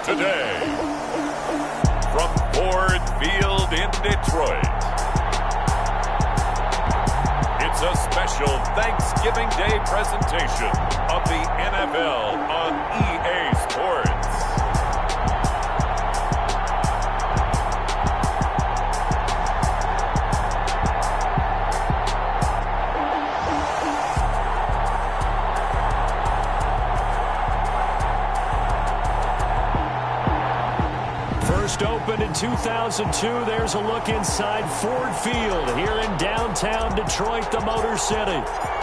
Today, from Ford Field in Detroit, it's a special Thanksgiving Day presentation of the NFL on EA Sports. Opened in 2002, there's a look inside Ford Field here in downtown Detroit, the Motor City.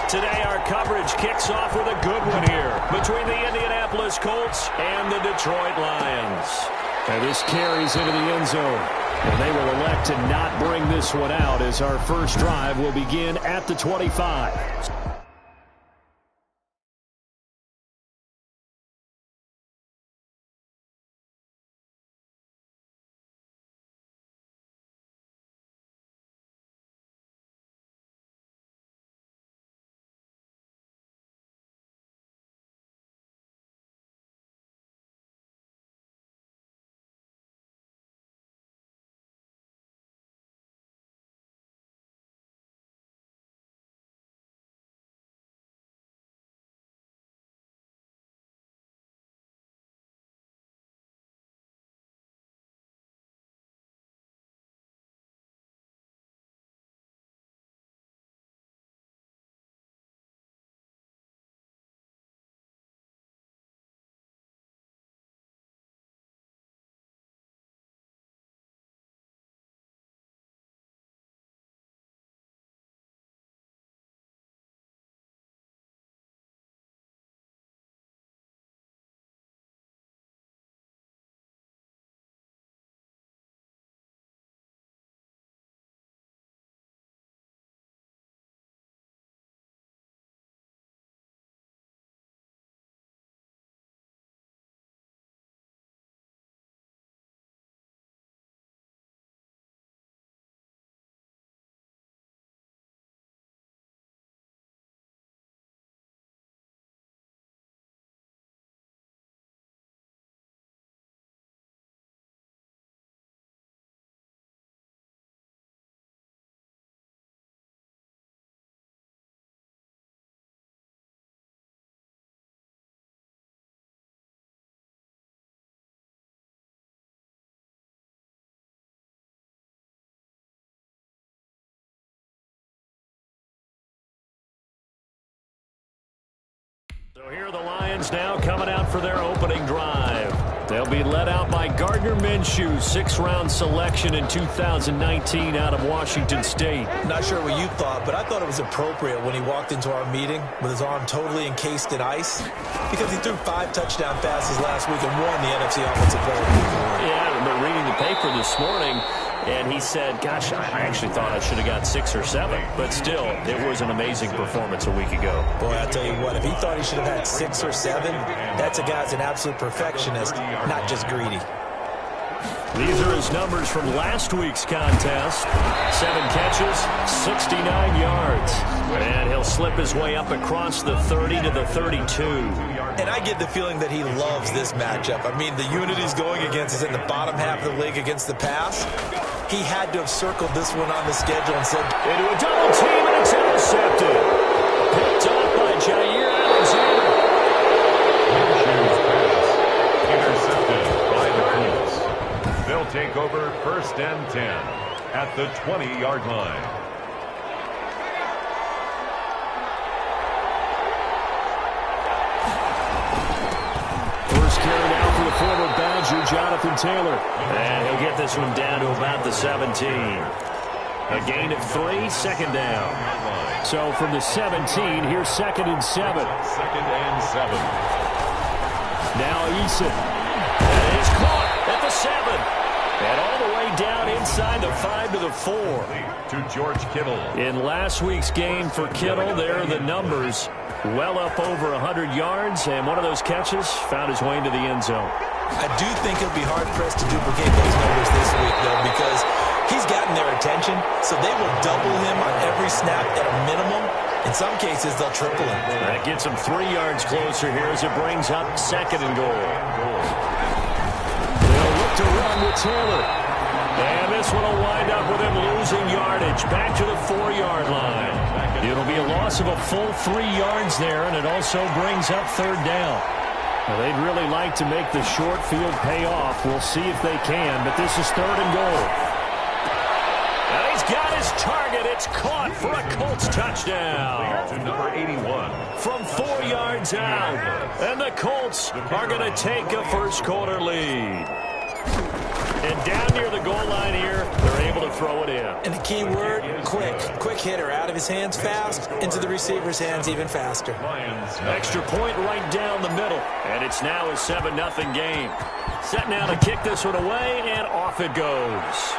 Today, our coverage kicks off with a good one here between the Indianapolis Colts and the Detroit Lions. And this carries into the end zone. And they will elect to not bring this one out as our first drive will begin at the 25. So here are the Lions now coming out for their opening drive. They'll be led out by Gardner Minshew, sixth-round selection in 2019 out of Washington State. Not sure what you thought, but I thought it was appropriate when he walked into our meeting with his arm totally encased in ice because he threw 5 touchdown passes last week and won the NFC Offensive Player of the Week. Yeah, but reading the paper this morning, and he said, gosh, I actually thought I should have got 6 or 7. But still, it was an amazing performance a week ago. Boy, I tell you what, if he thought he should have had 6 or 7, that's a guy's an absolute perfectionist, not just greedy. These are his numbers from last week's contest. 7 catches, 69 yards. And he'll slip his way up across the 30 to the 32. And I get the feeling that he loves this matchup. I mean, the unit he's going against is in the bottom half of the league against the pass. He had to have circled this one on the schedule and said, into a double team, and it's intercepted. Picked up by Jair Alexander. Intercepted by the Colts. They'll take over 1st and 10 at the 20-yard line. First carry now for the former Badger, Jonathan Taylor. And he'll get this one down to about the 17. A gain of 3, second down. So from the 17, here's 2nd and 7. 2nd and 7. Now Eason. And he's caught at the 7. And all the way down inside the 5 to the 4. To George Kittle. In last week's game for Kittle, there are the numbers. Well up over 100 yards, and one of those catches found his way into the end zone. I do think he'll be hard-pressed to duplicate those numbers this week, though, because he's gotten their attention, so they will double him on every snap at a minimum. In some cases, they'll triple him. That gets him 3 yards closer here as it brings up 2nd and goal. Taylor. And this one will wind up with him losing yardage back to the 4-yard line. It'll be a loss of a full 3 yards there, and it also brings up third down. Well, they'd really like to make the short field pay off. We'll see if they can, but this is 3rd and goal. And he's got his target. It's caught for a Colts touchdown. To number 81. From 4 yards out. And the Colts are going to take a first-quarter lead. And down near the goal line here, they're able to throw it in. And the key word, quick. Quick hitter. Out of his hands fast, into the receiver's hands even faster. Extra point right down the middle. And it's now a 7-0 game. Set now to kick this one away, and off it goes.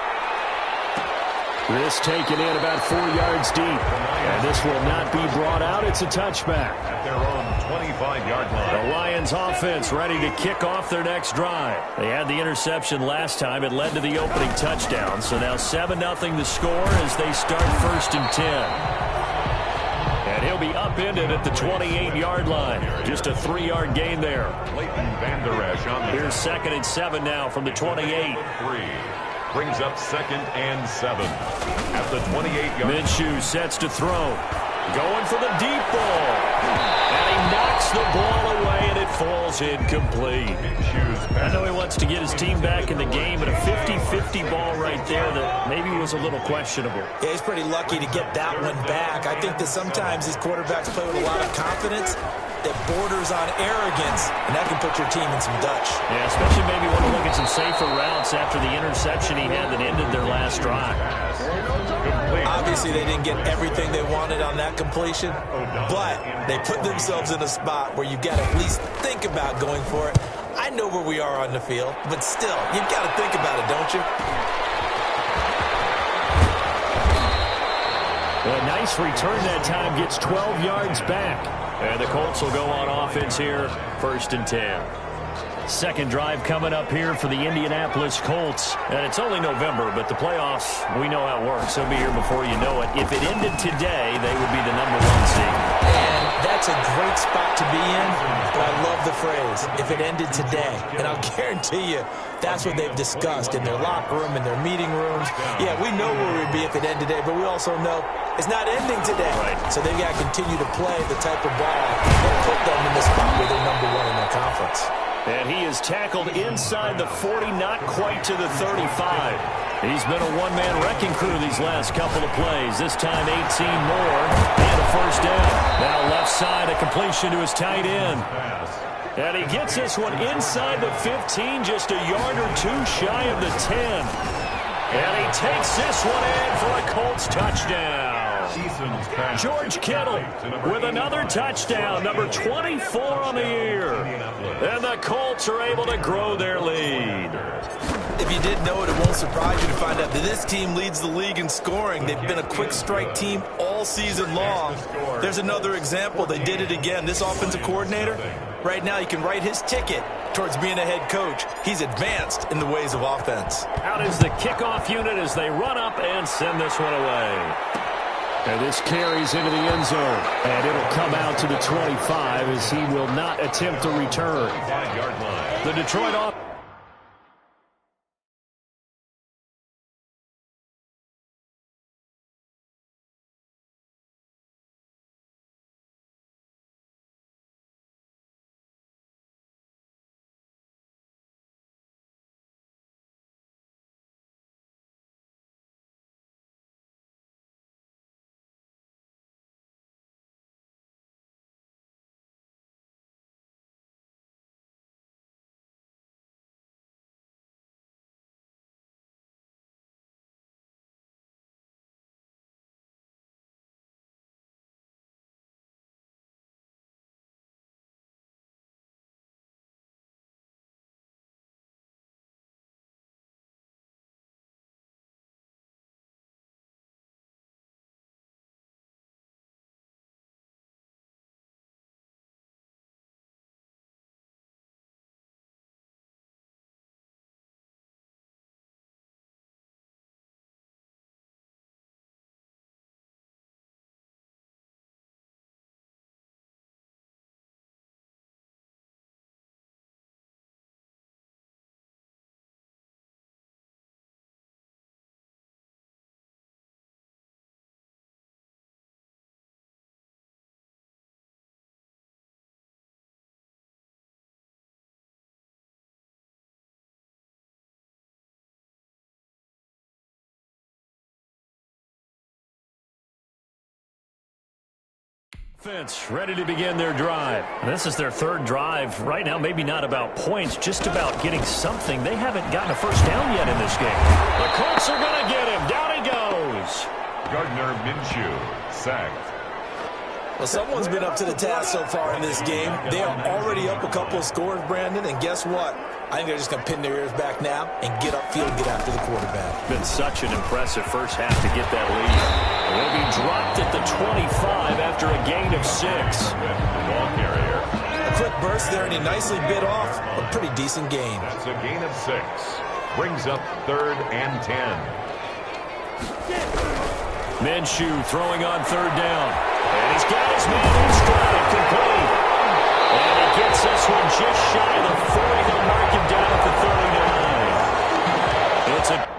This taken in about 4 yards deep. And this will not be brought out. It's a touchback. At their own 25-yard line. The Lions offense ready to kick off their next drive. They had the interception last time. It led to the opening touchdown. So now 7-0 the score as they start 1st and 10. And he'll be upended at the 28-yard line. Just a 3-yard gain there. Leighton Vander Esch on the Here's 2nd and 7 now from the 28. 3. Brings up 2nd and 7. At the 28-yard. Minshew sets to throw. Going for the deep ball. And he knocks the ball away, and it falls incomplete. I know he wants to get his team back in the game, but a 50-50 ball right there that maybe was a little questionable. Yeah, he's pretty lucky to get that one back. I think that sometimes these quarterbacks play with a lot of confidence that borders on arrogance, and that can put your team in some Dutch. Yeah, especially maybe want to look at some safer routes after the interception he had that ended their last drive. Obviously, they didn't get everything they wanted on that completion, but they put themselves in a spot where you've got to at least think about going for it. I know where we are on the field, but still, you've got to think about it, don't you? A nice return that time, gets 12 yards back. And the Colts will go on offense here, 1st and 10. Second drive coming up here for the Indianapolis Colts. And it's only November, but the playoffs, we know how it works. They'll be here before you know it. If it ended today, they would be the #1 seed. And that's a great spot to be in, but I love the phrase, if it ended today. And I'll guarantee you, that's what they've discussed in their locker room, in their meeting rooms. Yeah, we know where we'd be if it ended today, but we also know it's not ending today. Right. So they've got to continue to play the type of ball that put them in the spot where they're #1 in their conference. And he is tackled inside the 40, not quite to the 35. He's been a one-man wrecking crew these last couple of plays. This time 18 more and a first down. Now left side, a completion to his tight end. And he gets this one inside the 15, just a yard or two shy of the 10. And he takes this one in for a Colts touchdown. George Kittle with another touchdown, number 24 on the year. And the Colts are able to grow their lead. If you didn't know it, it won't surprise you to find out that this team leads the league in scoring. They've been a quick strike team all season long. There's another example. They did it again. This offensive coordinator, right now, you can write his ticket towards being a head coach. He's advanced in the ways of offense. Out is the kickoff unit as they run up and send this one away. And this carries into the end zone. And it'll come out to the 25 as he will not attempt to return. The Detroit offense. Defense ready to begin their drive. This is their third drive. Right now, maybe not about points, just about getting something. They haven't gotten a first down yet in this game. The Colts are going to get him. Down he goes. Gardner Minshew sacked. Well, someone's been up to the task so far in this game. They are already up a couple of scores, Brandon, and guess what? I think they're just going to pin their ears back now and get upfield and get after the quarterback. Been such an impressive first half to get that lead. They'll be dropped at the 25 after a gain of 6. The ball carrier. A quick burst there, and he nicely bit off a pretty decent gain. That's a gain of 6. Brings up 3rd and 10. Minshew throwing on 3rd down. And he's got his man in stride, complete. And he gets this one just shy of the 40. They'll mark him down at the 39. It's a...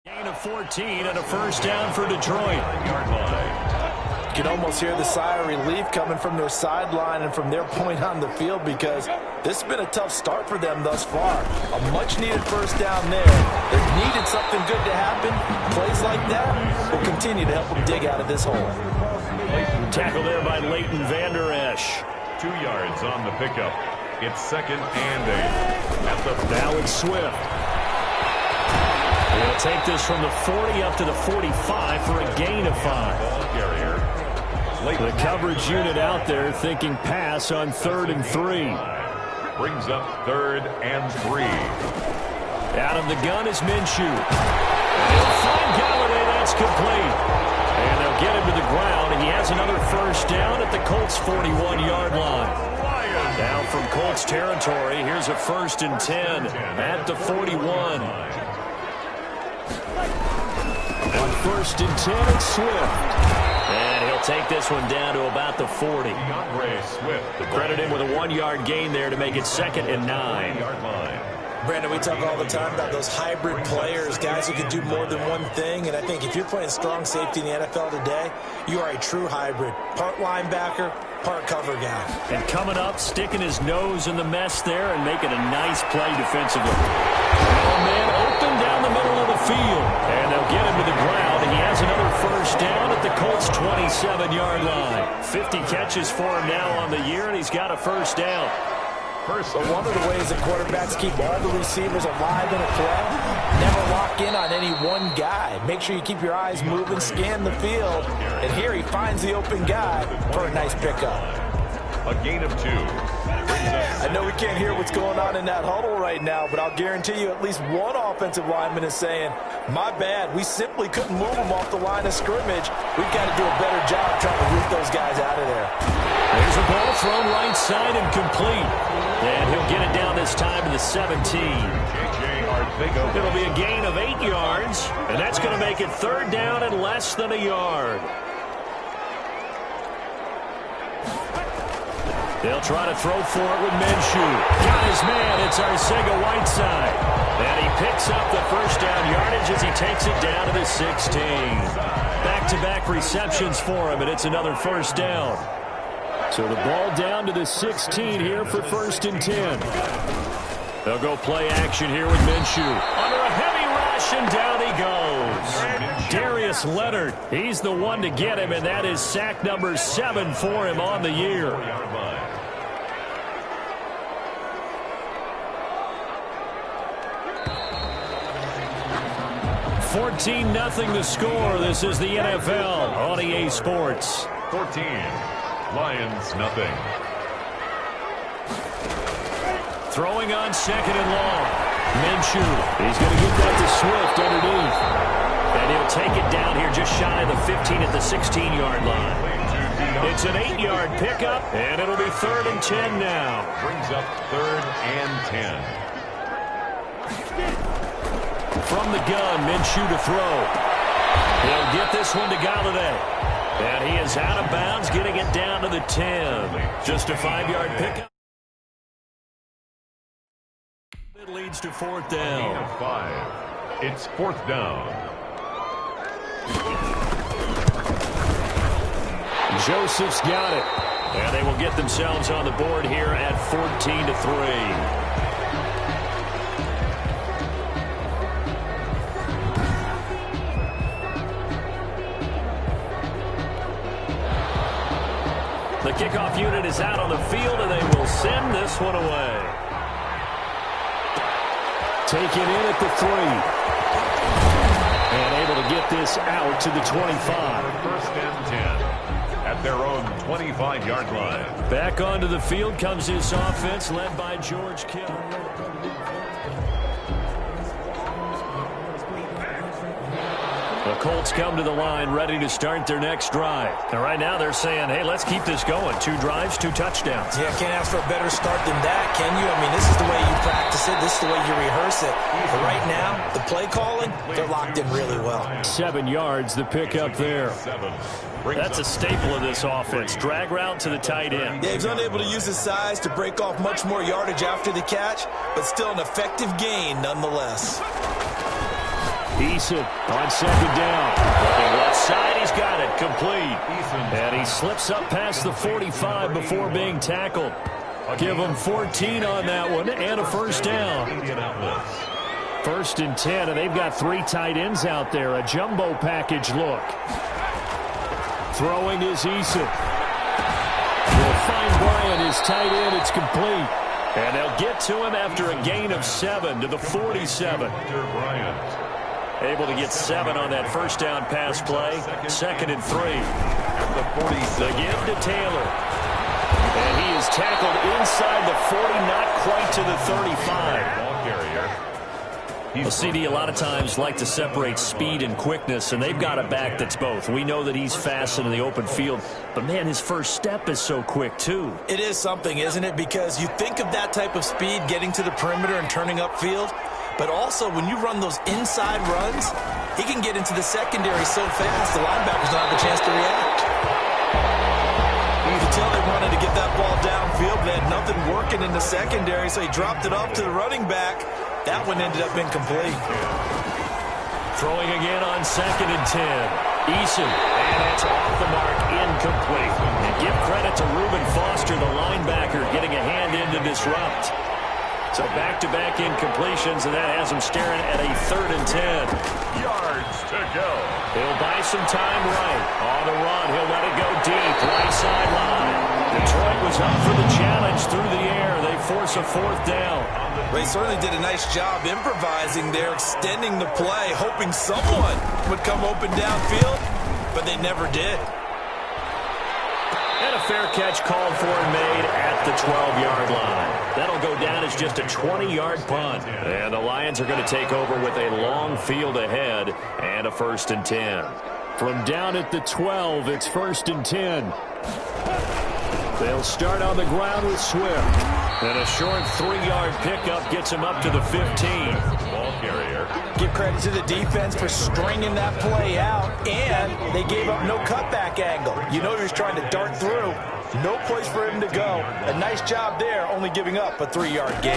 Gain of 14 and a first down for Detroit. Yard line. You can almost hear the sigh of relief coming from their sideline and from their point on the field because this has been a tough start for them thus far. A much-needed first down there. They needed something good to happen. Plays like that will continue to help them dig out of this hole. Tackle there by Leighton Vander Esch. 2 yards on the pickup. It's 2nd and 8. Now it's Swift. He'll take this from the 40 up to the 45 for a gain of 5. Ball carrier. The coverage unit out there thinking pass on 3rd and 3. Brings up 3rd and 3. Out of the gun is Minshew. He'll find Galladay. That's complete. And they'll get him to the ground. He has another first down at the Colts' 41-yard line. Now from Colts territory, here's a 1st and 10 at the 41. On 1st and 10, it's Swift. And he'll take this one down to about the 40. Credit him with a 1-yard gain there to make it 2nd and 9. Brandon, we talk all the time about those hybrid players, guys who can do more than one thing. And I think if you're playing strong safety in the NFL today, you are a true hybrid. Part linebacker, part cover guy. And coming up, sticking his nose in the mess there and making a nice play defensively. Oh, man, open down the middle of the field. And they'll get him to the ground. And he has another first down at the Colts' 27-yard line. 50 catches for him now on the year, and he's got a first down. So one of the ways that quarterbacks keep all the receivers alive in a play, never lock in on any one guy. Make sure you keep your eyes moving, scan the field, and here he finds the open guy for a nice pickup. A gain of 2. I know we can't hear what's going on in that huddle right now, but I'll guarantee you at least one offensive lineman is saying, my bad, we simply couldn't move them off the line of scrimmage. We've got to do a better job trying to root those guys out of there. There's a ball thrown right side and complete. And he'll get it down this time to the 17. It'll be a gain of 8 yards, and that's going to make it 3rd down and less than a yard. They'll try to throw for it with Minshew. Got his man. It's Arcega-Whiteside. And he picks up the first down yardage as he takes it down to the 16. Back-to-back receptions for him, and it's another first down. So the ball down to the 16 here for 1st and 10. They'll go play action here with Minshew. Under a heavy rush, and down he goes. Darius Leonard, he's the one to get him, and that is sack number 7 for him on the year. 14-0 the score. This is the NFL on EA Sports. 14. Lions, nothing. Throwing on 2nd and long. Minshew. He's going to get that to Swift underneath. And he'll take it down here just shy of the 15 at the 16-yard line. It's an 8-yard pickup, and it'll be 3rd and 10 now. Brings up 3rd and 10. From the gun, Minshew to throw. He'll get this one to Galladay. And he is out of bounds, getting it down to the 10. Just a 5-yard pickup. It leads to 4th down. Gain of 5. It's 4th down. Joseph's got it. And they will get themselves on the board here at 14-3. The kickoff unit is out on the field, and they will send this one away. Taken in at the 3. And able to get this out to the 25. 1st and 10 at their own 25-yard line. Back onto the field comes this offense led by George Kittle. The Colts come to the line ready to start their next drive. And right now they're saying, hey, let's keep this going. 2 drives, 2 touchdowns. Yeah, can't ask for a better start than that, can you? I mean, this is the way you practice it. This is the way you rehearse it. But right now, the play calling, they're locked in really well. 7 yards, the pickup there. That's a staple of this offense. Drag route to the tight end. Yeah, he's unable to use his size to break off much more yardage after the catch, but still an effective gain nonetheless. Eason on 2nd down. Looking left side, he's got it. Complete. And he slips up past the 45 before being tackled. Give him 14 on that one and a first down. 1st and 10, and they've got 3 tight ends out there. A jumbo package look. Throwing is Eason. Will find Bryant is tight end. It's complete. And they'll get to him after a gain of 7 to the 47. Able to get 7 on that first down pass play. 2nd and 3. The give to Taylor. And he is tackled inside the 40, not quite to the 35. Ball carrier. Well, CD a lot of times like to separate speed and quickness, and they've got a back that's both. We know that he's fast in the open field, but, man, his first step is so quick, too. It is something, isn't it? Because you think of that type of speed getting to the perimeter and turning upfield, but also when you run those inside runs, he can get into the secondary so fast the linebackers don't have a chance to react. You can tell they wanted to get that ball downfield, but they had nothing working in the secondary, so he dropped it off to the running back. That one ended up incomplete. Throwing again on 2nd and 10. Eason, and it's off the mark, incomplete. And give credit to Reuben Foster, the linebacker, getting a hand in to disrupt. So back-to-back incompletions, and that has him staring at a 3rd and 10. Yards to go. He'll buy some time right. On the run, he'll let it go deep. Right sideline. Detroit was up for the challenge through the air. They force a 4th down. They certainly did a nice job improvising there, extending the play, hoping someone would come open downfield, but they never did. And a fair catch called for and made at the 12-yard line. That'll go down as just a 20-yard punt. And the Lions are going to take over with a long field ahead and a 1st and 10. From down at the 12, it's 1st and 10. They'll start on the ground with Swift. And a short 3-yard pickup gets him up to the 15. Ball carrier. Give credit to the defense for stringing that play out, and they gave up no cutback angle. You know he was trying to dart through. No place for him to go. A nice job there, only giving up a 3-yard gain.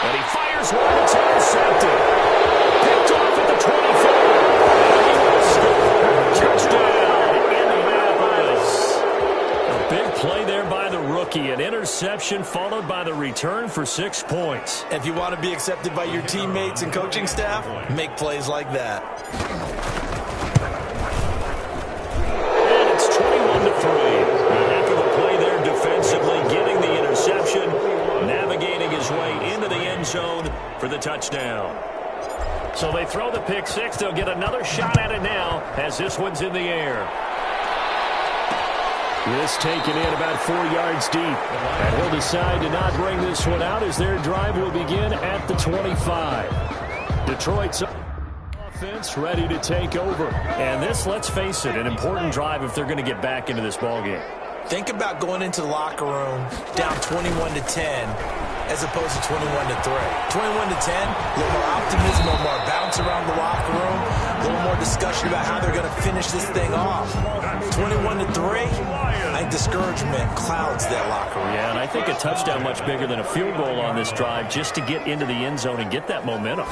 And he fires one that's intercepted. Picked off at the 24. Touchdown, Indianapolis. A big play there by the rookie. An interception followed by the return for 6 points. If you want to be accepted by your teammates and coaching staff, make plays like that. And it's 21-3. A heck of a play there defensively, getting the interception, navigating his way into the end zone for the touchdown. So they throw the pick 6. They'll get another shot at it now as this one's in the air. This taken in about 4 yards deep. And he'll decide to not bring this one out as their drive will begin at the 25. Detroit's offense ready to take over. And this, let's face it, an important drive if they're going to get back into this ballgame. Think about going into the locker room down 21-10 as opposed to 21-3. 21-10, a little more optimism, a little more bounce around the locker room, a little more discussion about how they're going to finish this thing off. 21-3, I think discouragement clouds that locker room. Yeah, and I think a touchdown much bigger than a field goal on this drive just to get into the end zone and get that momentum.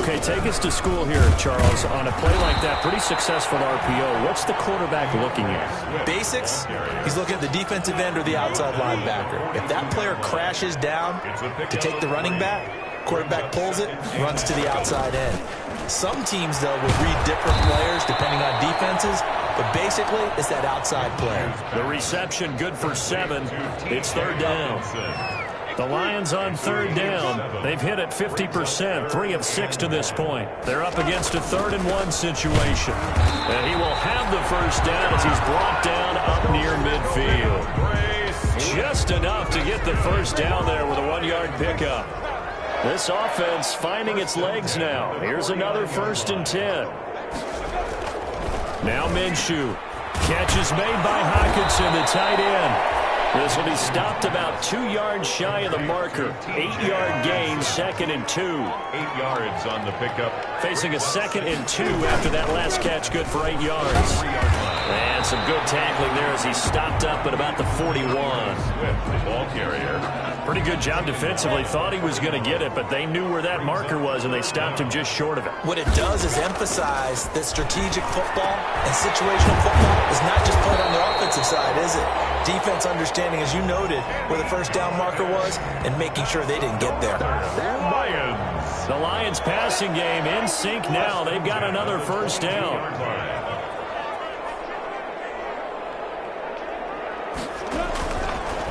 Okay, take us to school here, Charles. On a play like that, pretty successful RPO. What's the quarterback looking at? Basics, he's looking at the defensive end or the outside linebacker. If that player crashes down to take the running back, quarterback pulls it, runs to the outside end. Some teams, though, will read different players depending on defenses, but basically it's that outside player. The reception good for 7. It's 3rd down. The Lions on 3rd down. They've hit it 50%, 3 of 6 to this point. They're up against a 3rd and 1 situation. And he will have the first down as he's brought down up near midfield. Just enough to get the first down there with a 1-yard pickup. This offense finding its legs now. Here's another 1st and 10. Now Minshew. Catch is made by Hockenson, the tight end. This will be stopped about 2 yards shy of the marker. 8-yard gain, 2nd and 2. 8 yards on the pickup. Facing a 2nd and 2 after that last catch, good for 8 yards. And some good tackling there as he stopped up at about the 41. Swift, the ball carrier. Pretty good job defensively. Thought he was going to get it, but they knew where that marker was, and they stopped him just short of it. What it does is emphasize that strategic football and situational football is not just played on the offensive side, is it? Defense understanding, as you noted, where the first down marker was and making sure they didn't get there. Lions. The Lions passing game in sync now. They've got another first down.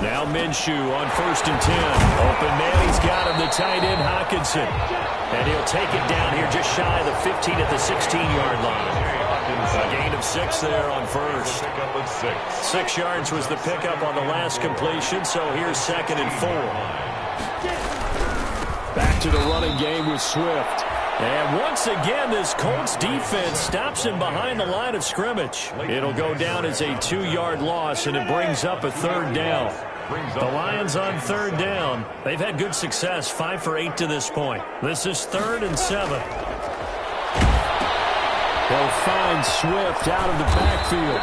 Now Minshew on 1st and 10. Open man, he's got him, the tight end, Hockenson. And he'll take it down here just shy of the 15 at the 16-yard line. A gain of 6 there on first. 6 yards was the pickup on the last completion, so here's 2nd and 4. Back to the running game with Swift. And once again, this Colts defense stops him behind the line of scrimmage. It'll go down as a 2-yard loss, and it brings up a 3rd down. The Lions on 3rd down. They've had good success, 5 for 8 to this point. This is 3rd and 7. They'll find Swift out of the backfield.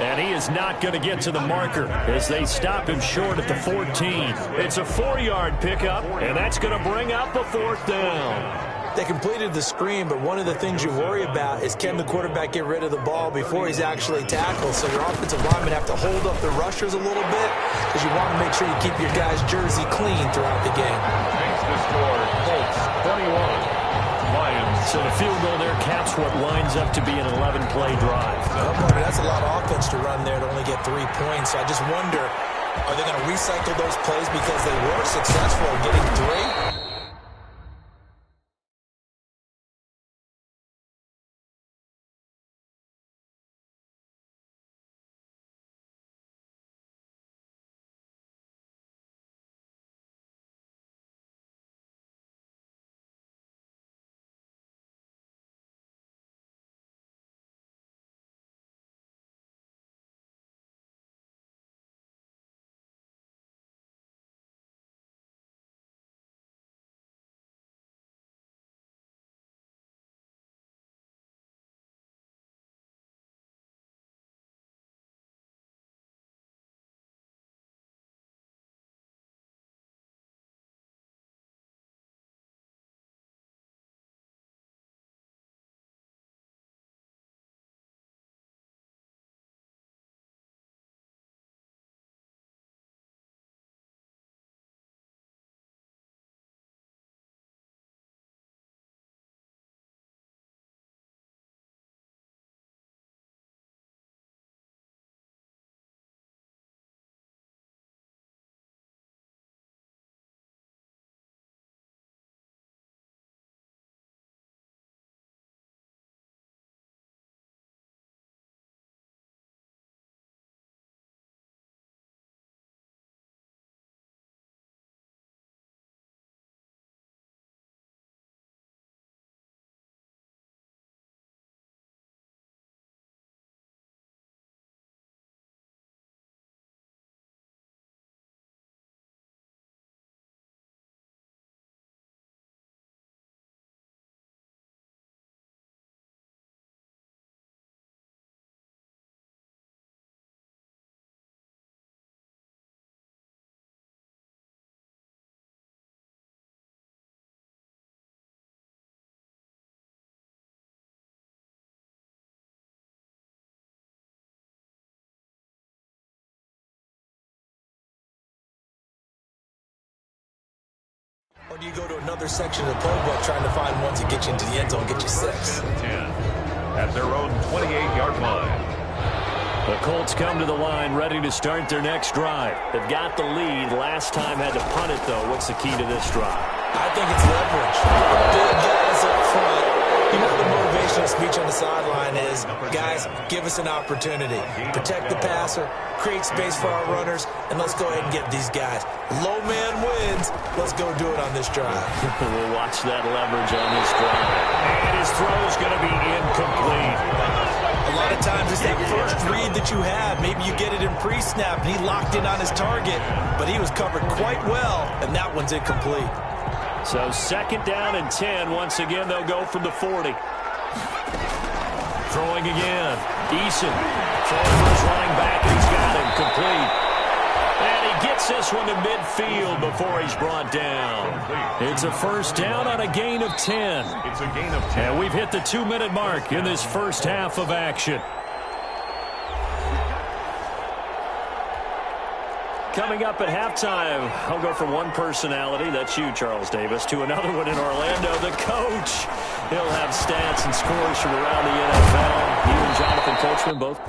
And he is not going to get to the marker as they stop him short at the 14. It's a 4-yard pickup, and that's going to bring up a 4th down. They completed the screen, but one of the things you worry about is can the quarterback get rid of the ball before he's actually tackled. So your offensive linemen have to hold up the rushers a little bit because you want to make sure you keep your guy's jersey clean throughout the game. Makes the score, Colts 21, Lions. So the field goal there caps what winds up to be an 11-play drive. Oh, boy, that's a lot of offense to run there to only get 3 points. So I just wonder, are they going to recycle those plays because they were successful in getting 3? Or do you go to another section of the playbook trying to find ones that get you into the end zone, get you 6? 10 at their own 28-yard line. The Colts come to the line ready to start their next drive. They've got the lead. Last time had to punt it, though. What's the key to this drive? I think it's leverage. Big guys up front. You know the motivational speech on the sideline is, guys, give us an opportunity. Protect the passer, create space for our runners, and let's go ahead and get these guys. Low man wins. Let's go do it on this drive. We'll watch that leverage on this drive. And his throw is going to be incomplete. A lot of times it's that first read that you have. Maybe you get it in pre-snap, and he locked in on his target, but he was covered quite well, and that one's incomplete. So 2nd down and 10. Once again, they'll go from the 40. Throwing again. Eason throwing for his running back. He's got him complete. And he gets this one to midfield before he's brought down. It's a first down on a gain of 10. It's a gain of 10. And we've hit the 2-minute mark in this first half of action. Coming up at halftime, I'll go from one personality, that's you, Charles Davis, to another one in Orlando, the coach. He'll have stats and scores from around the NFL. You and Jonathan Coachman both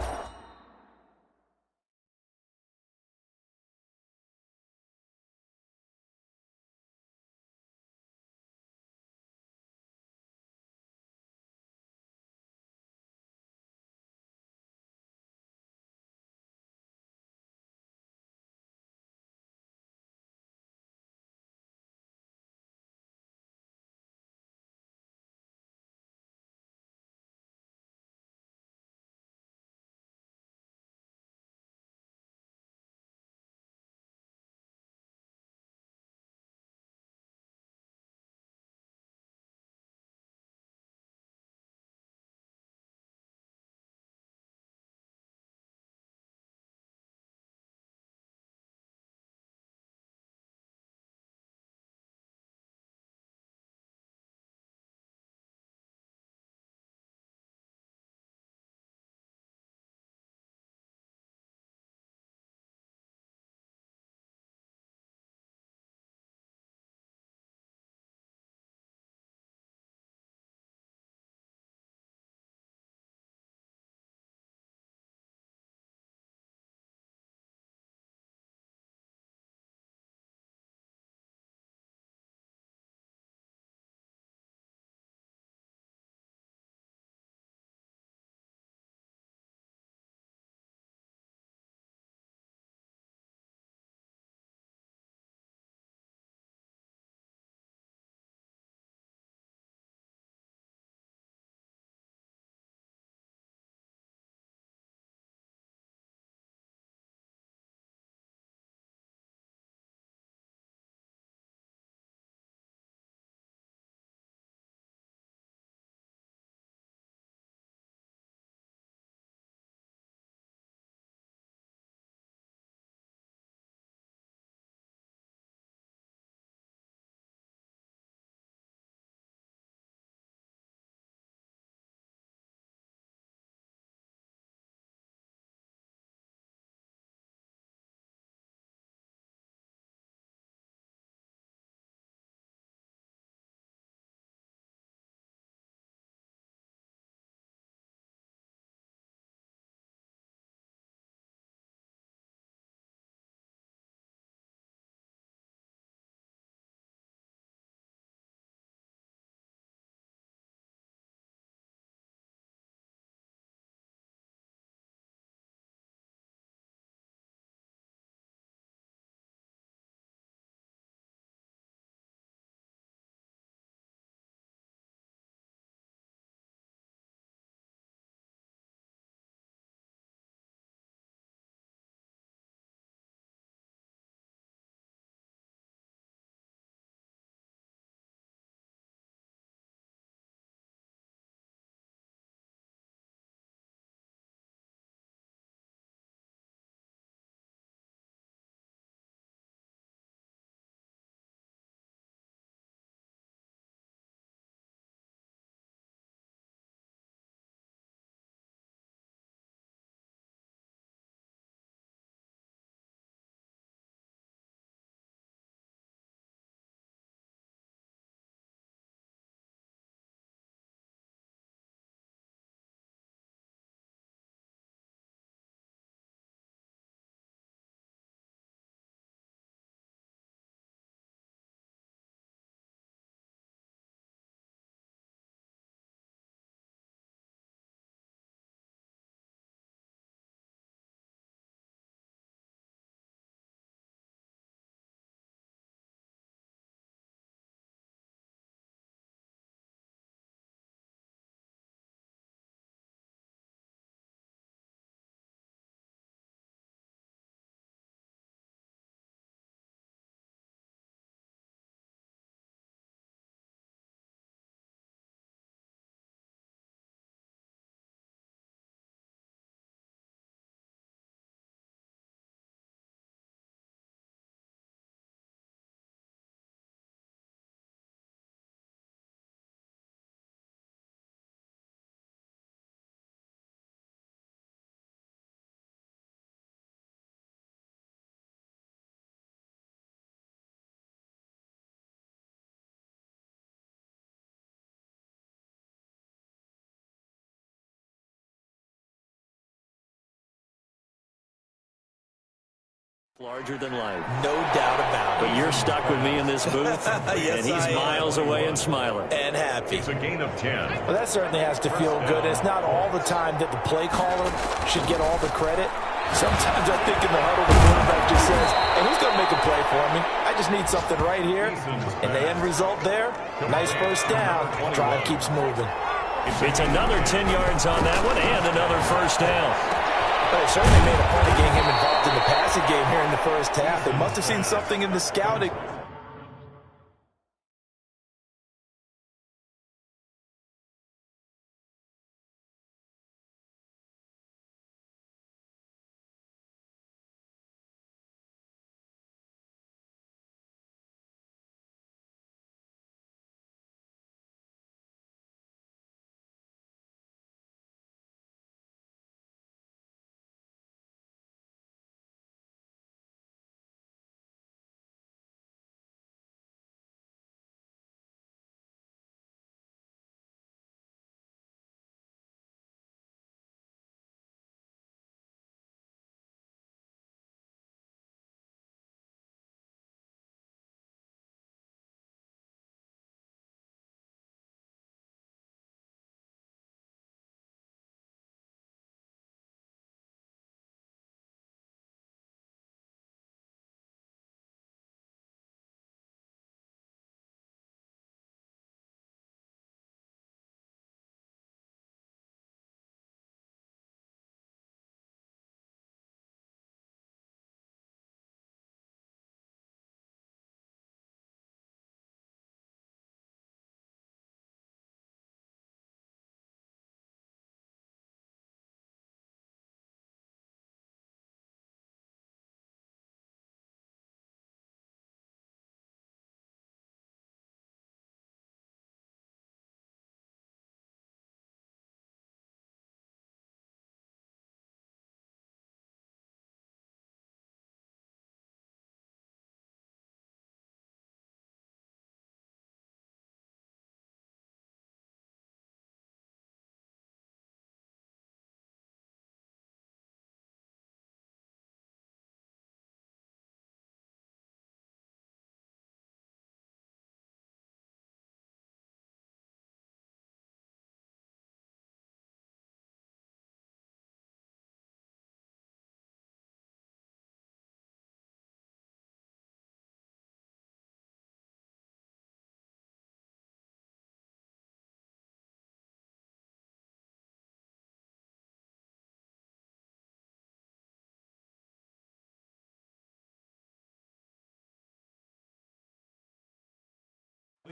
Larger than life. No doubt about it. But you're stuck with me in this booth, yes, and he's miles away and smiling. And happy. It's a gain of 10. Well, that certainly has to feel good. It's not all the time that the play caller should get all the credit. Sometimes I think in the huddle, the quarterback just says, hey, who's going to make a play for me? I just need something right here. And the end result there, nice first down. Drive keeps moving. It's another 10 yards on that one and another first down. But they certainly made a point of getting him involved in the passing game here in the first half. They must have seen something in the scouting.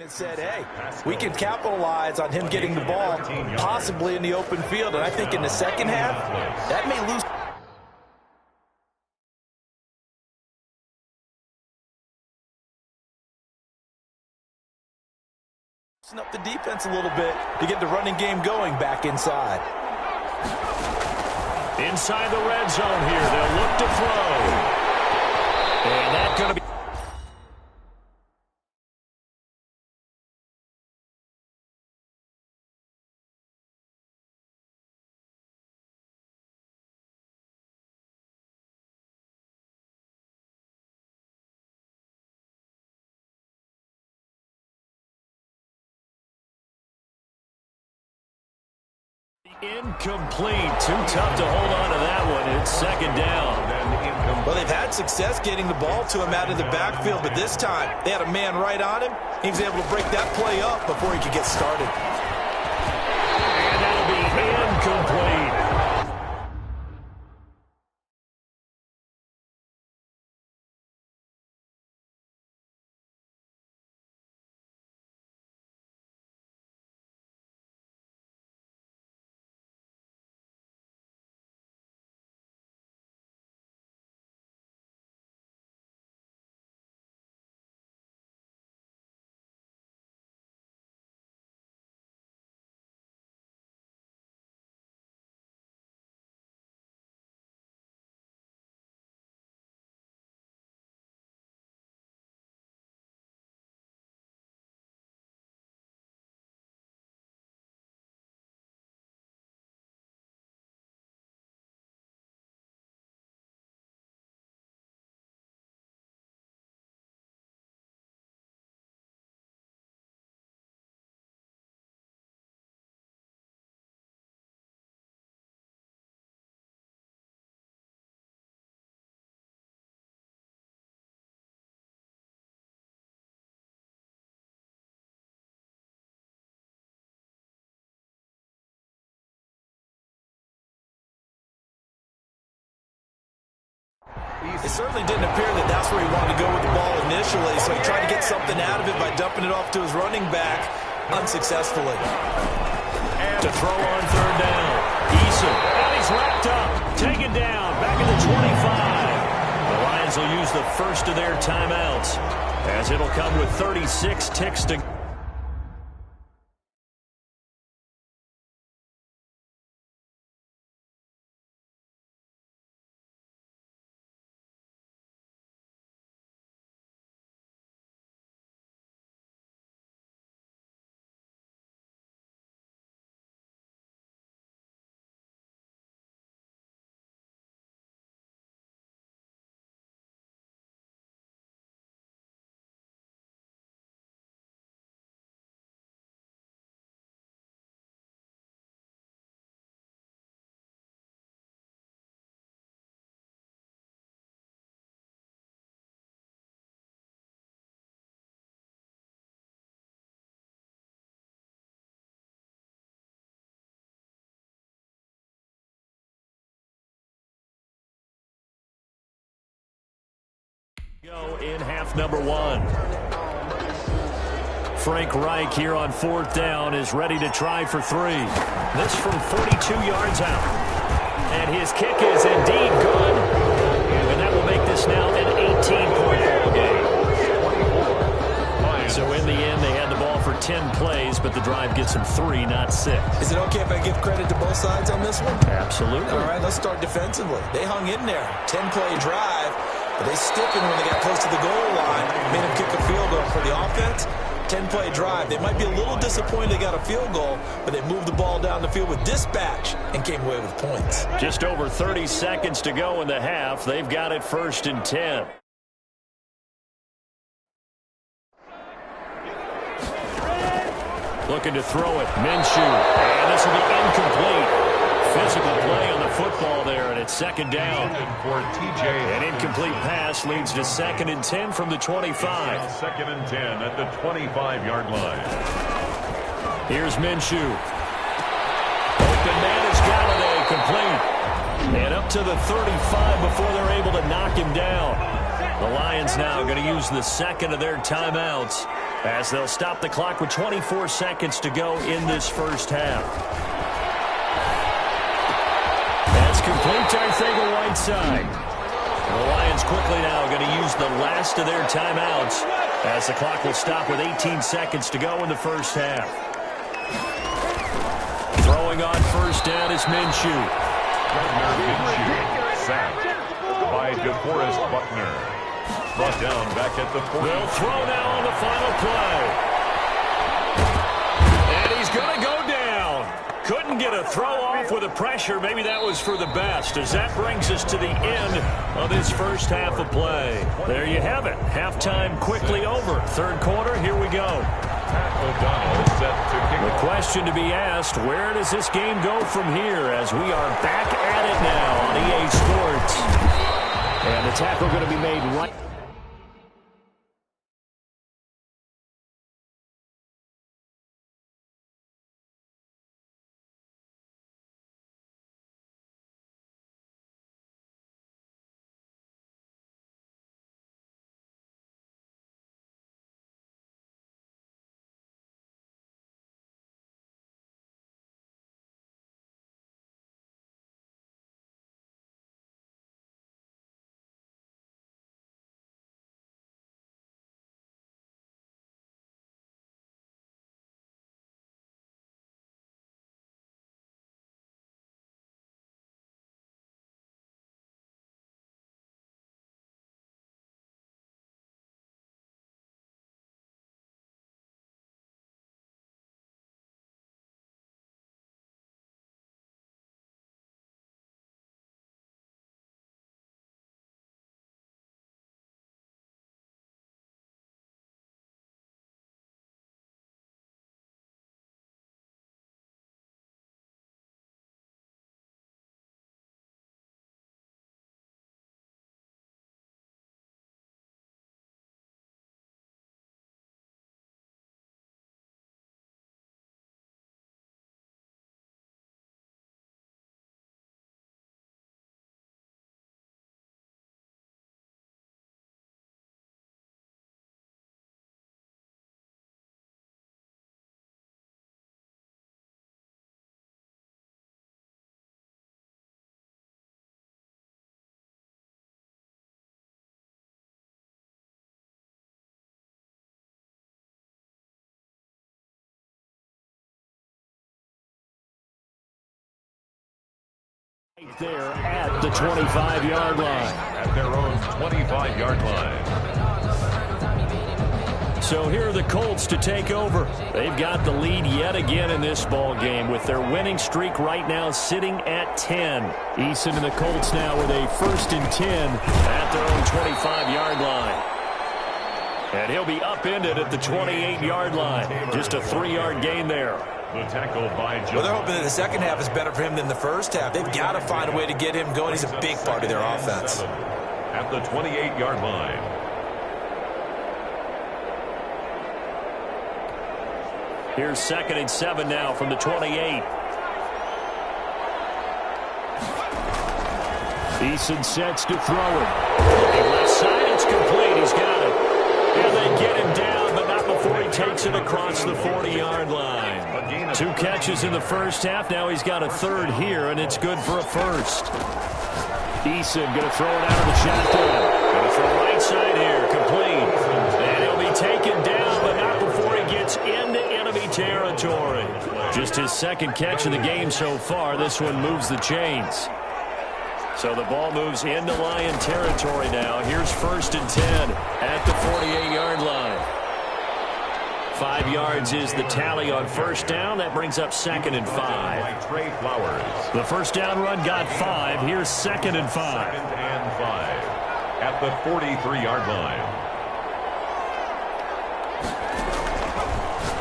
And said, hey, we can capitalize on him getting the ball possibly in the open field. And I think in the second half, that may lose. Up the defense a little bit to get the running game going back inside. Inside the red zone here, they'll look to throw. And that's going to be... Incomplete. Too tough to hold on to that one. It's second down. Well, they've had success getting the ball to him out of the backfield, but this time they had a man right on him. He was able to break that play up before he could get started. And that'll be incomplete. easy. It certainly didn't appear that that's where he wanted to go with the ball initially, so he tried to get something out of it by dumping it off to his running back unsuccessfully. To throw on third down. Eason, and he's wrapped up. Taken down, back at the 25. The Lions will use the first of their timeouts, as it'll come with 36 ticks to go in half number one. Frank Reich here on fourth down is ready to try for three. This from 42 yards out. And his kick is indeed good. And that will make this now an 18-point ball game. So in the end, they had the ball for 10 plays, but the drive gets them 3, not 6. Is it okay if I give credit to both sides on this one? Absolutely. All right, let's start defensively. They hung in there. 10-play drive, but they stiffened when they got close to the goal line, made them kick a field goal. For the offense, 10-play drive. They might be a little disappointed they got a field goal, but they moved the ball down the field with dispatch and came away with points. Just over 30 seconds to go in the half. They've got it 1st and 10. Looking to throw it. Minshew. And this will be incomplete. Physical play on the football there, and it's 2nd down. An incomplete pass leads to 2nd and 10 from the 25. 2nd and 10 at the 25-yard line. Here's Minshew. Open man is Galladay, complete. And up to the 35 before they're able to knock him down. The Lions now going to use the 2nd of their timeouts as they'll stop the clock with 24 seconds to go in this first half. That's complete to Arcega-Whiteside. The Lions quickly now going to use the last of their timeouts as the clock will stop with 18 seconds to go in the first half. Throwing on first down is Minshew. Minshew sacked by DeForest Buckner. Brought down back at the 40. They'll throw now on the final play. And he's going to go down. Couldn't get a throw off with the pressure. Maybe that was for the best, as that brings us to the end of this first half of play. There you have it. Halftime quickly over. 3rd quarter, here we go. O'Donnell is set to kick The off. question to be asked, where does this game go from here, as we are back at it now on EA Sports. And the tackle going to be made right. There at the 25-yard line. At their own 25-yard line. So here are the Colts to take over. They've got the lead yet again in this ball game with their winning streak right now sitting at 10. Eason and the Colts now with a 1st and 10 at their own 25-yard line. And he'll be upended at the 28-yard line. Just a 3-yard gain there. The tackle by Jones. Well, they're hoping that the second half is better for him than the first half. They've got to find a way to get him going. He's a big part of their offense. At the 28-yard line. Here's 2nd and 7 now from the 28. Eason sets to throw it. Looking left side, it's complete. He's got it. And they get him down, but not before he takes it across the 40-yard line. 2 catches in the first half. Now he's got a 3rd here, and it's good for a 1st. Eason going to throw it out of the shotgun. Going to throw right side here, complete. And he'll be taken down, but not before he gets into enemy territory. Just his 2nd catch of the game so far. This one moves the chains. So the ball moves into Lion territory now. Here's 1st and 10 at the 48-yard line. 5 yards is the tally on 1st down. That brings up 2nd and 5. Trey Flowers. The 1st down run got 5. Here's 2nd and 5. 2nd and 5 at the 43-yard line.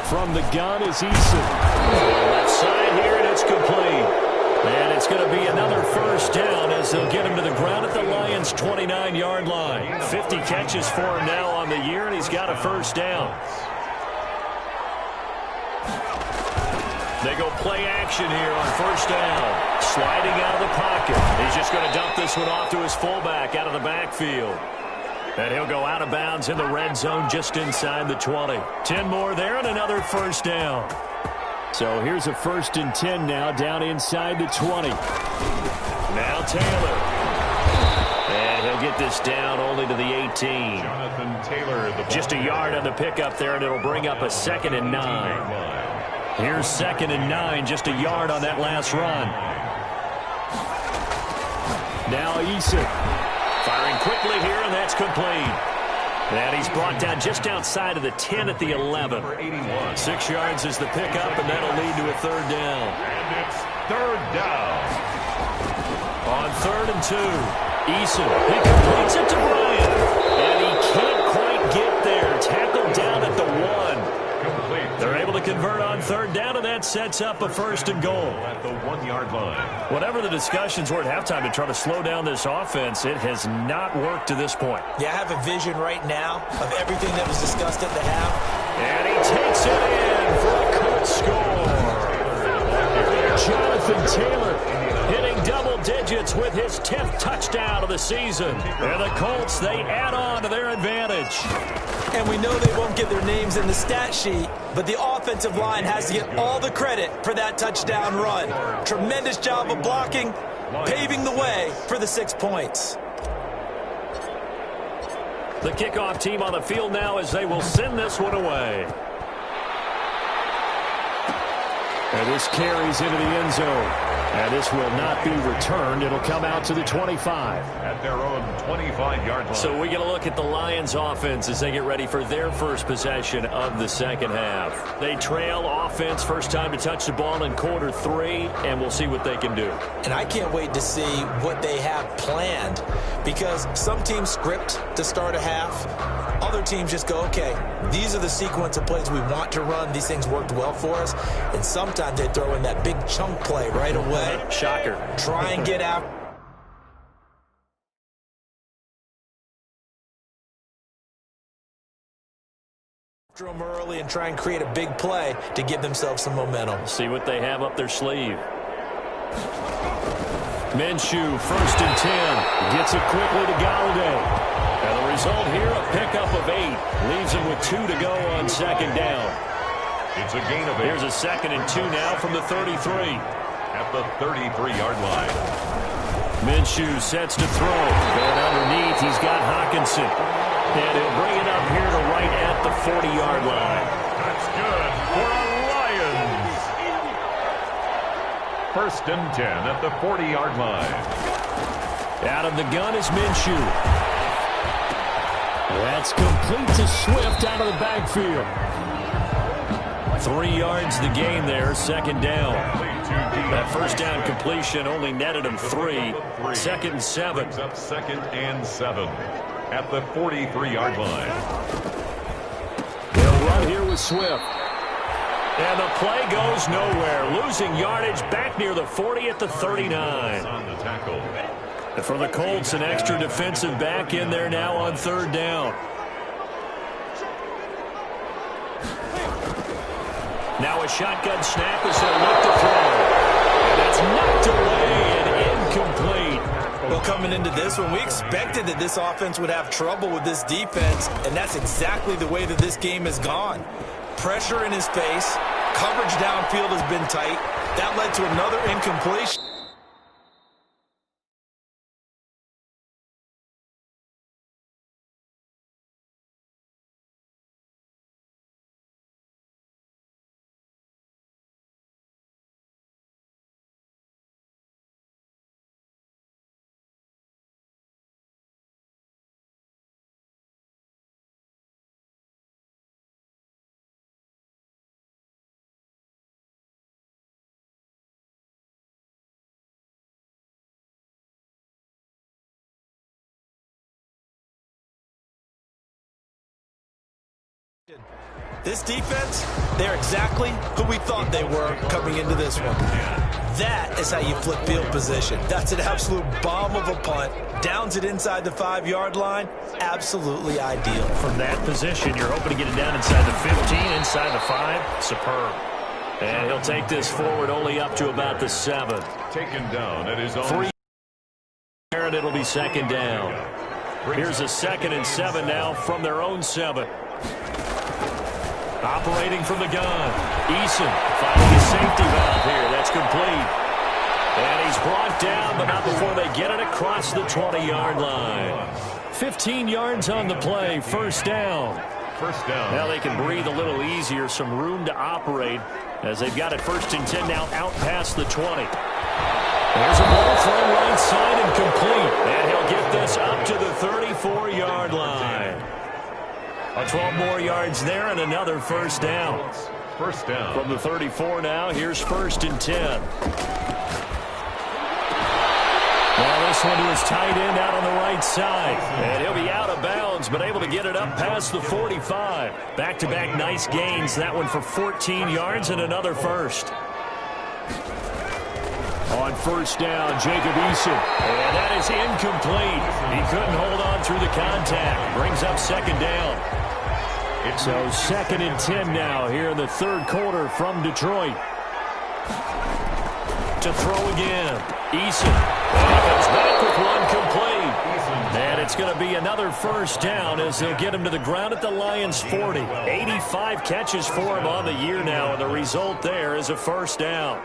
From the gun is Eason. Left side here, and it's complete. And it's going to be another 1st down as they'll get him to the ground at the Lions' 29-yard line. 50 catches for him now on the year, and he's got a 1st down. They go play action here on 1st down. Sliding out of the pocket. He's just going to dump this one off to his fullback out of the backfield. And he'll go out of bounds in the red zone just inside the 20. 10 more there and another 1st down. So here's a 1st and 10 now down inside the 20. Now Taylor. And he'll get this down only to the 18. Jonathan Taylor. Just a yard on the pickup there, and it'll bring up a 2nd and 9. Here's 2nd and 9, just a yard on that last run. Now Eason. Firing quickly here, and that's complete. And he's brought down just outside of the 10 at the 11. 6 yards is the pickup, and that'll lead to a 3rd down. And it's 3rd down. On 3rd and 2, Eason. He completes it to Bryant. And he can't quite get there. Tackled down at the 1. They're able to convert on 3rd down, and that sets up a 1st and goal. At the 1-yard line. Whatever the discussions were at halftime to try to slow down this offense, it has not worked to this point. Yeah, I have a vision right now of everything that was discussed at the half. And he takes it in for a quick score. Jonathan Taylor hitting double digits with his 10th touchdown of the season. And the Colts, they add on to their advantage. And we know they won't get their names in the stat sheet, but the offensive line has to get all the credit for that touchdown run. Tremendous job of blocking, paving the way for the 6 points. The kickoff team on the field now as they will send this one away. And this carries into the end zone. And this will not be returned. It'll come out to the 25. At their own 25-yard line. So we get a look at the Lions offense as they get ready for their first possession of the second half. They trail offense, first time to touch the ball in quarter 3, and we'll see what they can do. And I can't wait to see what they have planned, because some teams script to start a half. Other teams just go, okay, these are the sequence of plays we want to run. These things worked well for us. And sometimes they throw in that big chunk play right away. Shocker. Try and get out. After them early and try and create a big play to give themselves some momentum. See what they have up their sleeve. Minshew, 1st and 10. Gets it quickly to Galladay. And the result here, a pickup of 8. Leaves him with 2 to go on 2nd down. It's a gain of 8. Here's a 2nd and 2 now from the 33. At the 33-yard line. Minshew sets to throw. Going underneath, he's got Hawkinson. And he'll bring it up here to right at the 40-yard line. That's good for a Lions. First and 10 at the 40-yard line. Out of the gun is Minshew. That's complete to Swift out of the backfield. 3 yards the gain there, second down. That first down completion only netted him 3. Second and 7. Up second and 7 at the 43-yard line. They'll run here with Swift. And the play goes nowhere. Losing yardage back near the 40 at the 39. On the tackle. And for the Colts, an extra defensive back in there now on third down. Now a shotgun snap as they'll look to throw. And that's knocked away and incomplete. Well, coming into this one, we expected that this offense would have trouble with this defense, and that's exactly the way that this game has gone. Pressure in his face, coverage downfield has been tight. That led to another incompletion. This defense, they're exactly who we thought they were coming into this one. That is how you flip field position. That's an absolute bomb of a punt. Downs it inside the 5-yard line. Absolutely ideal. From that position, you're hoping to get it down inside the 15, inside the 5. Superb. And he'll take this forward only up to about the 7. Taken down at his own 3. And it'll be second down. Here's a second and 7 now from their own 7. Operating from the gun. Eason finding his safety valve here. That's complete. And he's brought down, but not before they get it across the 20-yard line. 15 yards on the play. First down. First down. Now they can breathe a little easier. Some room to operate as they've got it first and 10 now out past the 20. There's a ball thrown right side and complete. And he'll get this up to the 34-yard line. 12 more yards there and another first down. First down. From the 34 now, here's first and 10. Now this one to his tight end out on the right side. And he'll be out of bounds, but able to get it up past the 45. Back-to-back nice gains. That one for 14 yards and another first. On first down, Jacob Eason. And that is incomplete. He couldn't hold on through the contact. Brings up second down. So second and 10 now here in the third quarter from Detroit. To throw again. Eason. And he comes back with one complete. And it's going to be another first down as they'll get him to the ground at the Lions' 40. 85 catches for him on the year now, and the result there is a first down.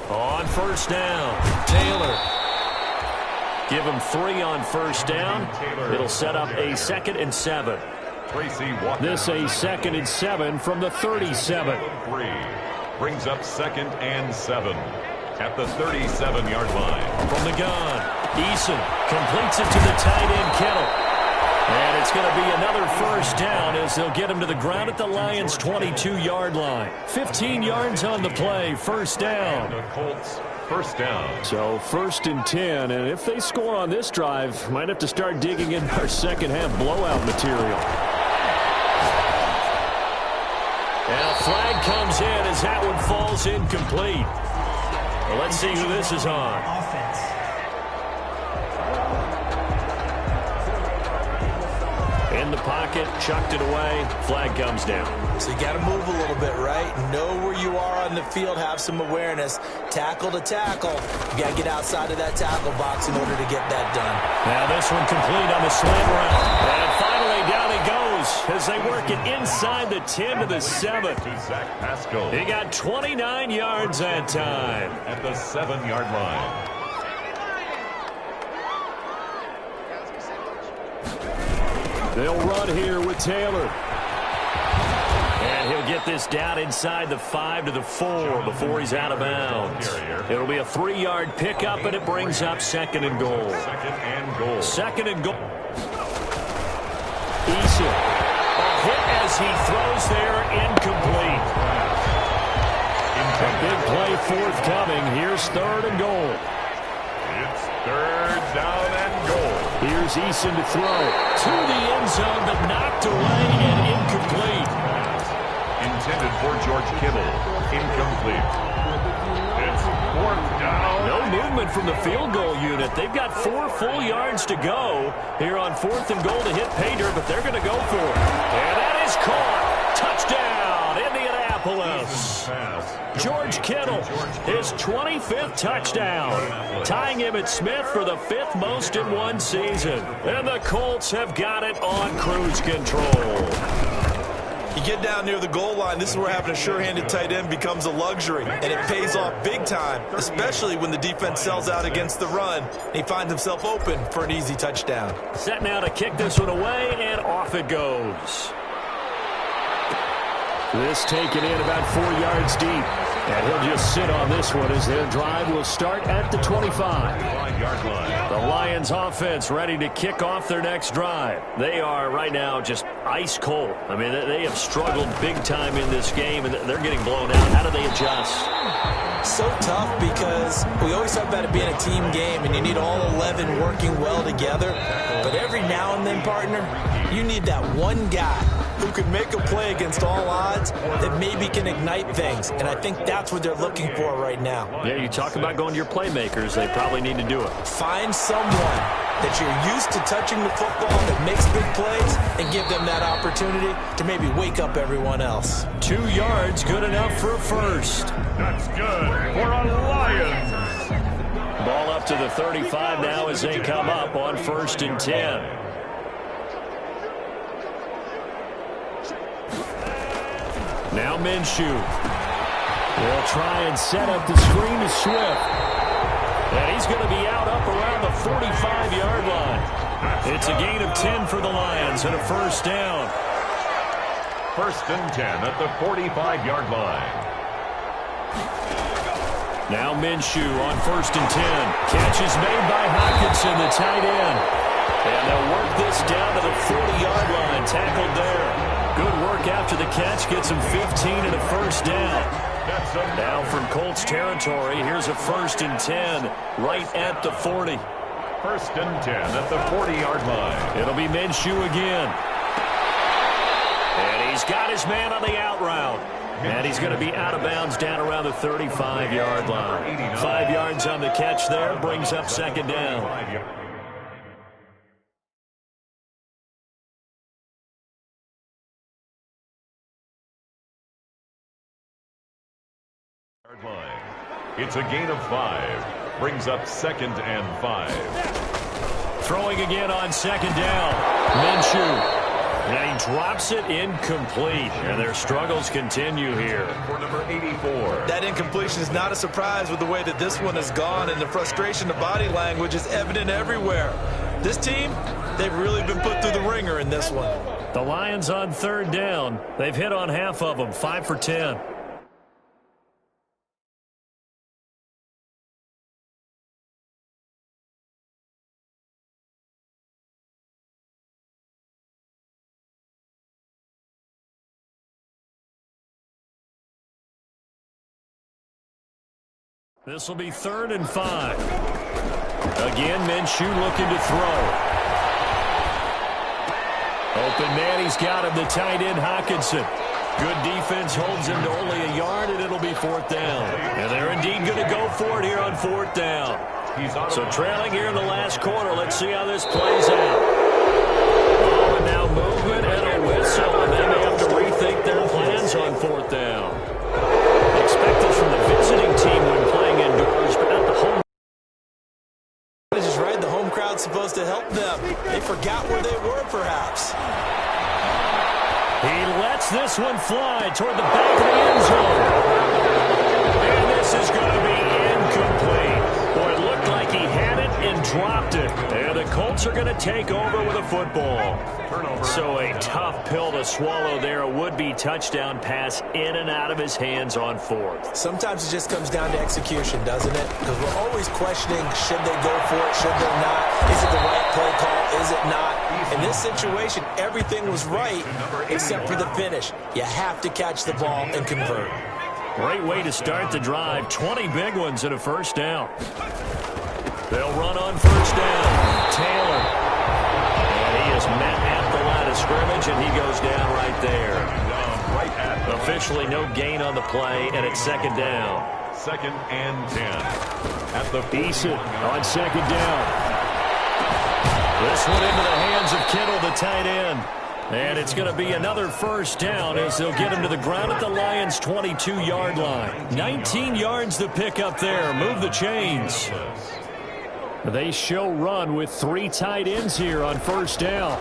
On first down, Taylor. Give him 3 on first down. It'll set up a second and 7. This a second and 7 from the 37. Brings up second and 7 at the 37-yard line. From the gun, Eason completes it to the tight end, Kittle. And it's going to be another first down as they'll get him to the ground at the Lions' 22-yard line. 15 yards on the play, first down. The Colts, first down. So first and 10, and if they score on this drive, might have to start digging in our second-half blowout material. And a flag comes in as that one falls incomplete. Well, let's see who this is on. Offense. In the pocket, chucked it away, flag comes down. So you got to move a little bit, right? Know where you are on the field, have some awareness. Tackle to tackle. You got to get outside of that tackle box in order to get that done. Now this one complete on the slant route. And finally down he goes as they work it inside the 10 to the 7. Zach Pascal. He got 29 yards that time. At the 7-yard line. They'll run here with Taylor. And he'll They'll get this down inside the 5 to the 4 before he's out of bounds. It'll be a 3-yard pickup, and it brings up second and goal. Second and goal. Eason. A hit as he throws there, incomplete. A big play forthcoming. Here's third and goal. It's third down and goal. Here's Eason to throw. To the end zone, but knocked away and incomplete. Intended for George Kittle. Incomplete. It's fourth down. No movement from the field goal unit. They've got 4 full yards to go here on fourth and goal to hit pay dirt, but they're going to go for it. And that is caught. Touchdown, Indianapolis. George Kittle, his 25th touchdown, tying him at Smith for the 5th most in one season. And the Colts have got it on cruise control. You get down near the goal line, this is where having a sure-handed tight end becomes a luxury, and it pays off big time, especially when the defense sells out against the run. He finds himself open for an easy touchdown. Set now to kick this one away, and off it goes. This taken in about 4 yards deep. And he'll just sit on this one as their drive will start at the 25-yard line. The Lions offense ready to kick off their next drive. They are right now just ice cold. I mean, they have struggled big time in this game, and they're getting blown out. How do they adjust? So tough because we always talk about it being a team game, and you need all 11 working well together. But every now and then, partner, you need that one guy who can make a play against all odds that maybe can ignite things. And I think that's what they're looking for right now. Yeah, you talk about going to your playmakers. They probably need to do it. Find someone that you're used to touching the football that makes big plays and give them that opportunity to maybe wake up everyone else. 2 yards, good enough for a first. That's good for a Lions. Ball up to the 35 now as they come up on 1st and 10. Now Minshew. They'll try and set up the screen to Swift. And he's going to be out up around the 45-yard line. It's a gain of 10 for the Lions and a first down. 1st and 10 at the 45-yard line. Now Minshew on 1st and 10. Catch is made by Hockenson, the tight end. And they'll work this down to the 40-yard line. Tackled there. Good work after the catch. Gets him 15 and a first down. Now from Colts territory, here's a 1st and 10 right at the 40. 1st and 10 at the 40-yard line. It'll be Minshew again. And he's got his man on the out route. And he's going to be out of bounds down around the 35-yard line. 5 yards on the catch there. Brings up second down. It's a gain of 5. Brings up 2nd and 5. Throwing again on 2nd down. Minshew. And he drops it incomplete. And their struggles continue here. For number 84. That incompletion is not a surprise with the way that this one has gone, and the frustration of body language is evident everywhere. This team, they've really been put through the ringer in this one. The Lions on 3rd down. They've hit on half of them, 5 for 10. This will be 3rd and 5. Again, Minshew looking to throw. Open man, he's got him, the tight end, Hockenson. Good defense holds him to only a yard, and it'll be 4th down. And they're indeed going to go for it here on 4th down. So trailing here in the last quarter, let's see how this plays out. Oh, and now movement and a whistle, and they may have to rethink their plans on 4th down. Expect this from the visiting team when playing indoors, but not the home. This is right. The home crowd's supposed to help them. They forgot where they were, perhaps. He lets this one fly toward the back of the end zone. And this is going to be incomplete. Boy, it looked Looked like he had it and dropped it. And the Colts are going to take over with a football. So a tough pill to swallow there. A would-be touchdown pass in and out of his hands on fourth. Sometimes it just comes down to execution, doesn't it? Because we're always questioning, should they go for it, should they not? Is it the right play call, is it not? In this situation, everything was right except for the finish. You have to catch the ball and convert. Great way to start the drive. 20 big ones and a first down. They'll run on first down. Taylor. And he is met at the line of scrimmage, and he goes down right there. Officially no gain on the play, and it's second down. 2nd and 10. At the Eason on second down. This one into the hands of Kittle, the tight end. And it's going to be another first down as they'll get him to the ground at the Lions' 22-yard line. 19 yards to pick up there. Move the chains. They show run with 3 tight ends here on first down.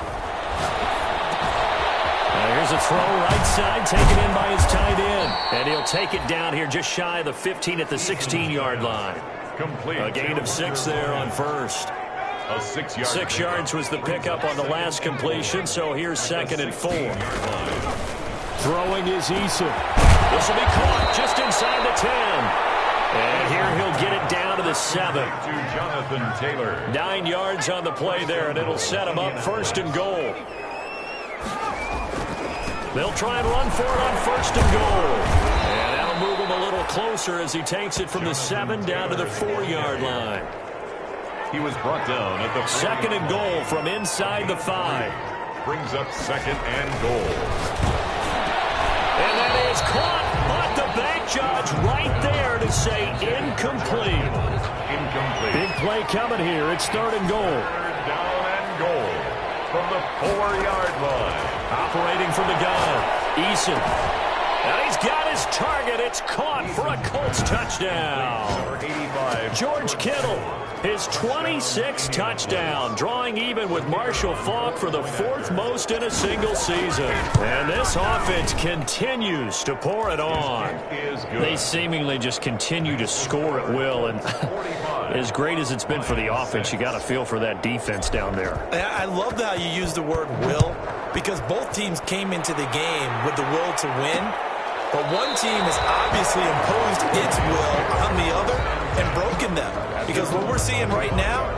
Here's a throw right side taken in by his tight end. And he'll take it down here just shy of the 15 at the 16-yard line. complete. A gain of 6 there on first. A 6-yard. 6 yards was the pickup on the last completion, so here's 2nd and 4. Throwing is Eason. This will be caught just inside the 10. And here he'll get it down to the 7. To Jonathan Taylor. 9 yards on the play there, and it'll set him up 1st and goal. They'll try and run for it on 1st and goal. And that'll move him a little closer as he takes it from the 7 down to the 4-yard line. He was brought down at the 2nd and goal from inside the 5. Brings up 2nd and goal. And that is caught, but the back judge right there to say incomplete. Incomplete. Big play coming here. It's 3rd and goal. 3rd down and goal from the 4-yard line. Operating from the gun, Eason. And he's got his target. It's caught for a Colts touchdown. Number 85. George Kittle, his 26th touchdown, drawing even with Marshall Faulk for the 4th most in a single season. And this offense continues to pour it on. Is good. They seemingly just continue to score at will. And as great as it's been for the offense, you got to feel for that defense down there. I love how you use the word will, because both teams came into the game with the will to win. But one team has obviously imposed its will on the other and broken them. Because what we're seeing right now,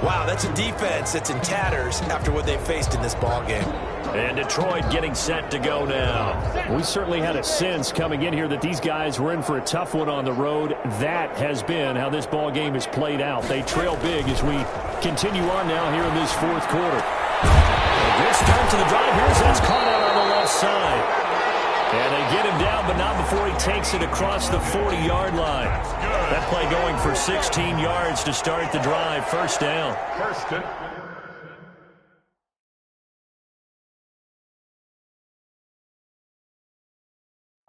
wow, that's a defense that's in tatters after what they faced in this ballgame. And Detroit getting set to go now. We certainly had a sense coming in here that these guys were in for a tough one on the road. That has been how this ball game has played out. They trail big as we continue on now here in this 4th quarter. A good start to the drive. Here's that's caught out on the left side. And they get him down, but not before he takes it across the 40-yard line. That play going for 16 yards to start the drive. 1st down. 1st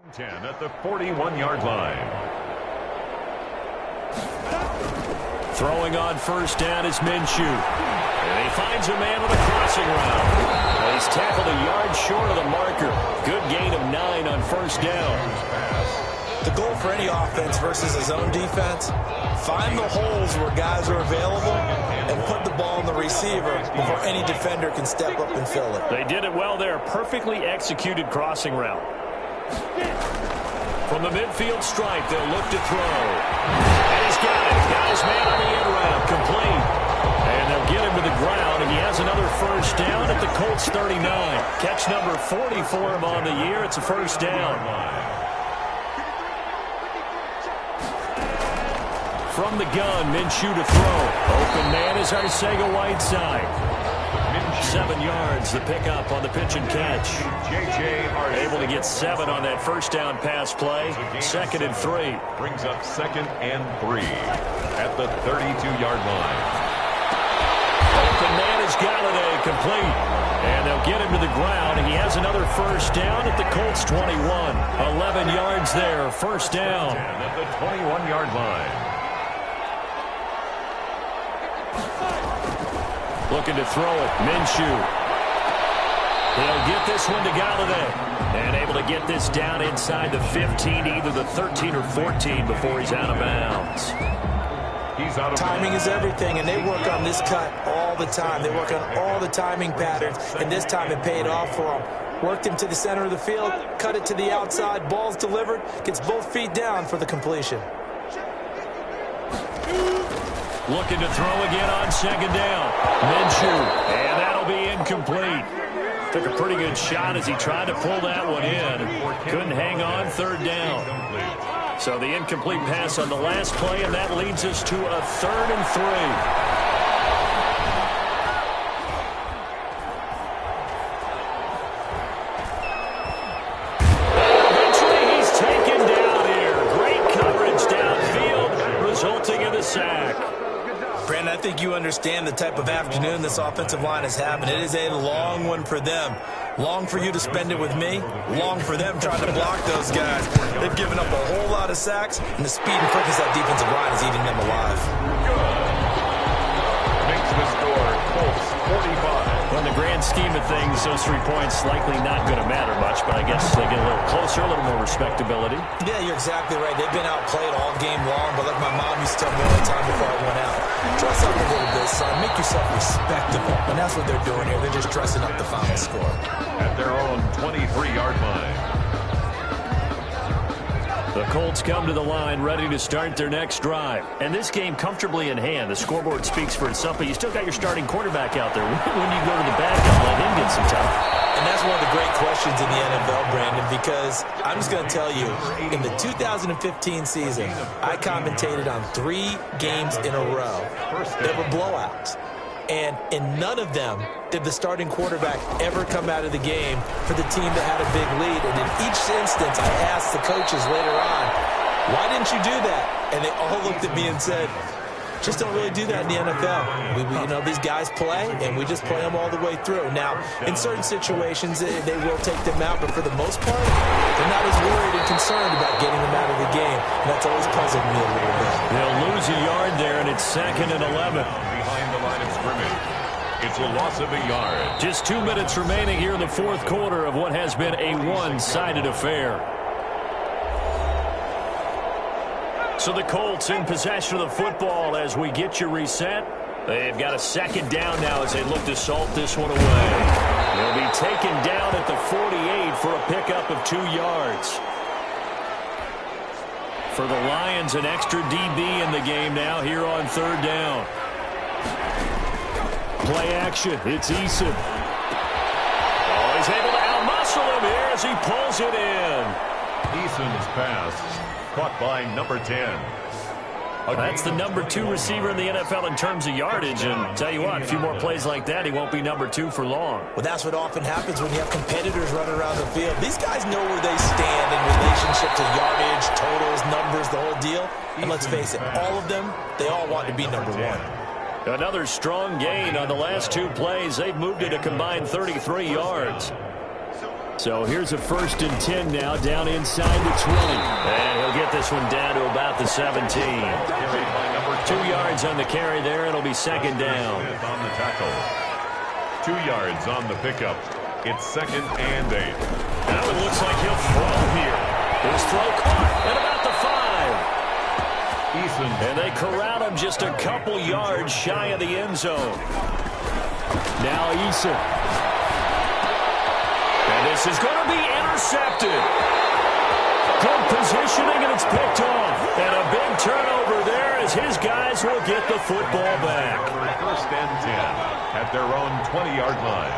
and 10 at the 41-yard line. Throwing on 1st down is Minshew. And he finds a man with a crossing route. And he's tackled a yard short of the marker. Good gain of 9 on 1st down. The goal for any offense versus his own defense, find the holes where guys are available and put the ball in the receiver before any defender can step up and fill it. They did it well there. Perfectly executed crossing route. From the midfield stripe, they'll look to throw. And he's got it. He's got his man on the end route. Complete. And they'll get him to the ground, and he has another 1st down at the Colts 39. Catch number 40 for him on the year. It's a 1st down. From the gun, Minshew to throw. Open man is Arcega-Whiteside. 7 yards, the pickup on the pitch and catch. Able to get 7 on that 1st down pass play. 2nd and 3. Brings up 2nd and 3 at the 32-yard line. Open man is Galladay, complete. And they'll get him to the ground. And he has another 1st down at the Colts 21. 11 yards there, 1st down. At the 21-yard line. Looking to throw it, Minshew. He'll get this one to Galladay. And able to get this down inside the 15, either the 13 or 14 before he's out of bounds. He's out of Timing is everything, and they work on this cut all the time. They work on all the timing patterns, and this time it paid off for them. Worked him to the center of the field, cut it to the outside, ball's delivered, gets both feet down for the completion. Looking to throw again on second down. Minshew, and that'll be incomplete. Took a pretty good shot as he tried to pull that one in. Couldn't hang on, third down. So the incomplete pass on the last play, and that leads us to a 3rd and 3. Brandon, I think you understand the type of afternoon this offensive line is having. It is a long one for them. Long for you to spend it with me. Long for them trying to block those guys. They've given up a whole lot of sacks, and the speed and quickness of that defensive line is eating them alive. Makes the score, Colts 45. Well, in the grand scheme of things, those 3 points likely not going to matter much, but I guess they get a little closer, a little more respectability. Yeah, you're exactly right. They've been outplayed all game long, but like my mom used to tell me all the time before I went out, dress up a little bit, son. Make yourself respectable. And that's what they're doing here. They're just dressing up the final score. At their own 23-yard line. The Colts come to the line ready to start their next drive. And this game comfortably in hand. The scoreboard speaks for itself, but you still got your starting quarterback out there. When you go to the backup, let him get some time. And that's one of the great questions in the NFL, Brandon, because I'm just going to tell you, in the 2015 season, I commentated on 3 games in a row that were blowouts. And in none of them did the starting quarterback ever come out of the game for the team that had a big lead. And in each instance, I asked the coaches later on, why didn't you do that? And they all looked at me and said, just don't really do that in the NFL. These guys play, and we just play them all the way through. Now, in certain situations, they will take them out, but for the most part, they're not as worried and concerned about getting them out of the game. And that's always puzzled me a little bit. They'll lose a yard there, and it's 2nd and 11. Behind the line of scrimmage. It's a loss of a yard. Just 2 minutes remaining here in the 4th quarter of what has been a one-sided affair. So the Colts in possession of the football as we get you reset. They've got a 2nd down now as they look to salt this one away. They'll be taken down at the 48 for a pickup of 2 yards. For the Lions, an extra DB in the game now here on 3rd down. Play action. It's Eason. Oh, he's able to outmuscle him here as he pulls it in. Eason's pass caught by number 10. That's the number 2 receiver in the NFL in terms of yardage. And tell you what, a few more plays like that, he won't be number 2 for long. Well, that's what often happens when you have competitors running around the field. These guys know where they stand in relationship to yardage, totals, numbers, the whole deal. And let's face it, all of them, they all want to be number 1. Another strong gain on the last 2 plays. They've moved it a combined 33 yards. So here's a 1st and 10 now, down inside the 20. And he'll get this one down to about the 17. 2 yards on the carry there. It'll be 2nd down. On the tackle. 2 yards on the pickup. It's 2nd and 8. Now it looks like he'll throw here. His throw caught at about the 5. Eason. And they corral him just a couple yards shy of the end zone. Now Eason. And this is going to be intercepted. Good positioning, and it's picked off. And a big turnover there as his guys will get the football back. 1st and 10 at their own 20-yard line.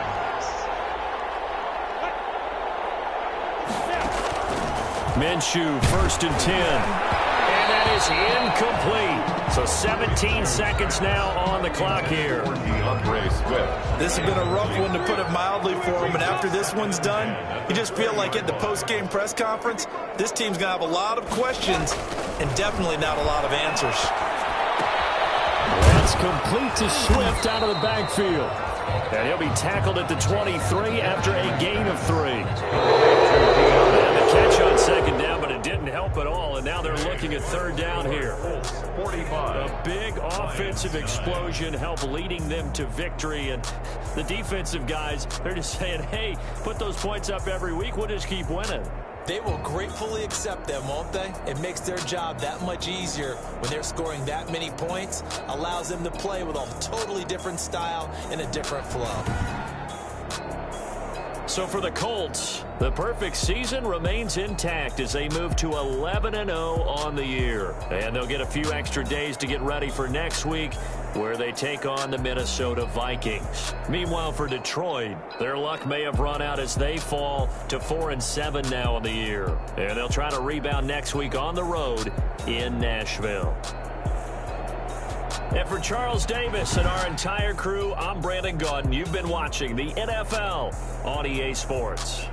Minshew, 1st and 10. And that is incomplete. So 17 seconds now on the clock here. This has been a rough one, to put it mildly, for him. And after this one's done, you just feel like at the post-game press conference, this team's going to have a lot of questions and definitely not a lot of answers. That's complete to Swift out of the backfield. And he'll be tackled at the 23 after a gain of 3. And the catch on 2nd down, but it didn't help at all. And now they're looking at 3rd down here. 45. A big offensive explosion helped leading them to victory. And the defensive guys, they're just saying, hey, put those points up every week. We'll just keep winning. They will gratefully accept them, won't they? It makes their job that much easier when they're scoring that many points, allows them to play with a totally different style and a different flow. So for the Colts, the perfect season remains intact as they move to 11-0 on the year. And they'll get a few extra days to get ready for next week, where they take on the Minnesota Vikings. Meanwhile, for Detroit, their luck may have run out as they fall to 4-7 now in the year. And they'll try to rebound next week on the road in Nashville. And for Charles Davis and our entire crew, I'm Brandon Gaudin. You've been watching the NFL on EA Sports.